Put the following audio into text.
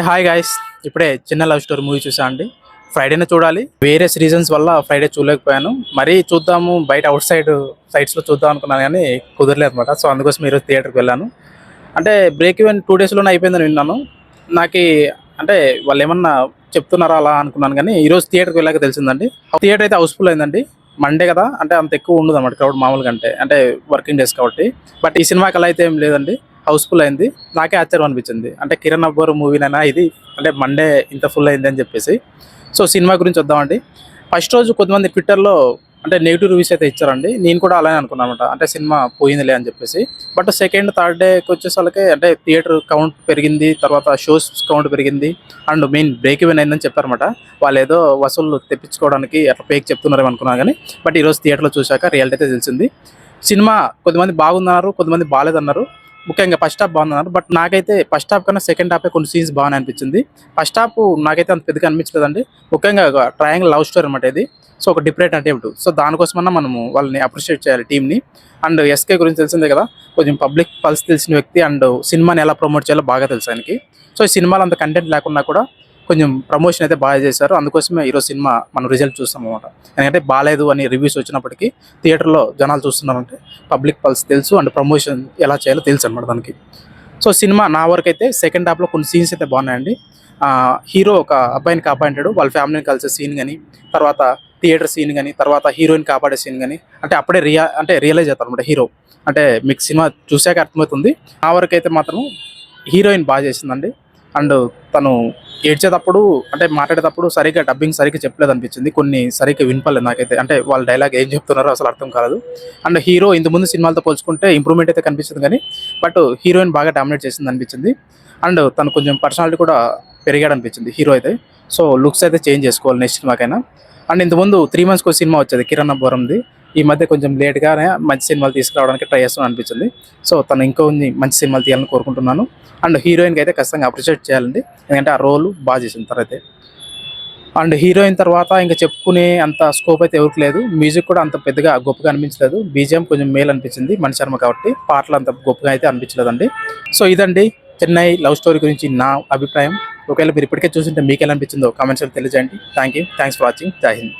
Hi guys. ఇప్పుడే చిన్న love story movie చూసా అండి. ఫ్రైడేనే చూడాలి, వేరే రీజన్స్ వల్ల ఫ్రైడే చూడలేకపోయాను. మరీ చూద్దాము బయట అవుట్ సైడ్స్లో చూద్దాం అనుకున్నాను కానీ కుదరలేదు అనమాట. సో అందుకోసం ఈరోజు థియేటర్కి వెళ్ళాను. అంటే బ్రేక్ ఈవెన్ 2 daysలోనే అయిపోయిందని విన్నాను. నాకు అంటే వాళ్ళు ఏమన్నా చెప్తున్నారా అలా అనుకున్నాను కానీ ఈరోజు థియేటర్కి వెళ్ళాక తెలిసిందండి. థియేటర్ అయితే హౌస్ఫుల్ అయిందండి. మండే కదా, అంటే అంత ఎక్కువ ఉండదు అన్నమాట క్రౌడ్ మామూలుగా, అంటే వర్కింగ్ డేస్ కాబట్టి. బట్ ఈ సినిమాకి అలా అయితే ఏం లేదండి, హౌస్ఫుల్ అయింది. నాకే ఆశ్చర్యం అనిపించింది, అంటే కిరణ్ అబ్బోర్ మూవీనైనా ఇది అంటే మండే ఇంత ఫుల్ అయింది అని చెప్పేసి. సో సినిమా గురించి వద్దామండి. ఫస్ట్ రోజు కొంతమంది ట్విట్టర్లో అంటే నెగిటివ్ రివ్యూస్ అయితే ఇచ్చారండి. నేను కూడా అలానే అనుకున్నాను అనమాట, అంటే సినిమా పోయిందిలే అని చెప్పేసి. బట్ సెకండ్ థర్డ్ డేకి వచ్చేసరికి అంటే థియేటర్ కౌంట్ పెరిగింది, తర్వాత షోస్ కౌంట్ పెరిగింది, అండ్ మెయిన్ బ్రేక్ ఈవెన్ అయిందని చెప్పారన్నమాట. వాళ్ళు ఏదో వసూళ్ళు తెప్పించుకోవడానికి అట్లా పేక్ చెప్తున్నారేమో అనుకున్నాను కానీ బట్ ఈరోజు థియేటర్లో చూశాక రియాలిటీ అయితే తెలిసింది. సినిమా కొంతమంది బాగుందన్నారు, కొంతమంది బాగాలేదన్నారు. ముఖ్యంగా ఫస్ట్ హాఫ్ బాగుందన్నారు. బట్ నాకైతే ఫస్ట్ హాఫ్ కన్నా సెకండ్ హాఫే కొన్ని సీన్స్ బాగా అనిపించింది. ఫస్ట్ హాఫ్ నాకైతే అంత పెద్దగా అనిపించలేదండి. ముఖ్యంగా ట్రయాంగిల్ లవ్ స్టోరీ అనమాట ఇది. సో ఒక డిఫరెంట్ అటెంప్ట్. సో దానికోసమన్నా మనము వాళ్ళని అప్రిషియేట్ చేయాలి టీమ్ని. అండ్ ఎస్కే గురించి తెలిసిందే కదా, కొంచెం పబ్లిక్ పల్స్ తెలిసిన వ్యక్తి, అండ్ సినిమాని ఎలా ప్రమోట్ చేయాలో బాగా తెలుసు ఆయనకి. సో ఈ సినిమాలో అంత కంటెంట్ లేకున్నా కూడా కొంచెం ప్రమోషన్ అయితే బాగా చేశారు. అందుకోసమే ఈరోజు సినిమా మనం రిజల్ట్ చూస్తాం అనమాట. ఎందుకంటే బాగాలేదు అని రివ్యూస్ వచ్చినప్పటికీ థియేటర్లో జనాలు చూస్తున్నారంటే పబ్లిక్ పల్స్ తెలుసు, అండ్ ప్రమోషన్ ఎలా చేయాలో తెలుసు అనమాట దానికి. సో సినిమా నా వరకు అయితే సెకండ్ హాఫ్లో కొన్ని సీన్స్ అయితే బాగున్నాయండి. హీరో ఒక అబ్బాయిని కాపాడాడు, వాళ్ళ ఫ్యామిలీని కలిసే సీన్ కానీ, తర్వాత థియేటర్ సీన్ కానీ, తర్వాత హీరోయిన్ కాపాడే సీన్ కానీ, అంటే అప్పుడే రియలైజ్ అవుతారు అనమాట హీరో. అంటే మీకు సినిమా చూశాక అర్థమవుతుంది. నా వరకు అయితే మాత్రం హీరోయిన్ బాగా చేసిందండి. అండ్ తను ఏడ్చేటప్పుడు అంటే మాట్లాడేటప్పుడు సరిగ్గా డబ్బింగ్ సరిగ్గా చెప్పలేదు అనిపించింది. కొన్ని సరిగ్గా వినపలేదు నాకైతే, అంటే వాళ్ళ డైలాగ్ ఏం చెప్తున్నారో అసలు అర్థం కాలేదు. అండ్ హీరో ఇంతకుముందు సినిమాలతో పోల్చుకుంటే ఇంప్రూవ్మెంట్ అయితే కనిపిస్తుంది కానీ బట్ హీరోయిన్ బాగా డామినేట్ చేసింది అనిపించింది. అండ్ తను కొంచెం పర్సనాలిటీ కూడా పెరిగాడు అనిపించింది హీరో అయితే. సో లుక్స్ అయితే చేంజ్ చేసుకోవాలి నెక్స్ట్ సినిమాకైనా. అండ్ ఇంతకుముందు 3 months సినిమా వచ్చేది కిరణ్ అబ్బోరంది. ఈ మధ్య కొంచెం లేట్గానే మంచి సినిమాలు తీసుకురావడానికి ట్రై చేస్తాను అనిపించింది. సో తను ఇంకో మంచి సినిమాలు తీయాలని కోరుకుంటున్నాను. అండ్ హీరోయిన్కి అయితే ఖచ్చితంగా అప్రిషియేట్ చేయాలండి, ఎందుకంటే ఆ రోల్ బాగా చేసిన తర్వాత. అండ్ హీరోయిన్ తర్వాత ఇంకా చెప్పుకునే అంత స్కోప్ అయితే ఎవరికి లేదు. మ్యూజిక్ కూడా అంత పెద్దగా గొప్పగా అనిపించలేదు. బీజిఎం కొంచెం మేల్ అనిపించింది మణి శర్మ కాబట్టి, పాటలు అంత గొప్పగా అయితే అనిపించలేదండి. సో ఇదండి చెన్నై లవ్ స్టోరీ గురించి నా అభిప్రాయం. ఒకవేళ మీరు ఇప్పటికే చూసింటే మీకు ఎలా అనిపించిందో కామెంట్స్లో తెలియజేయండి. Thanks for watching. జై హింద్.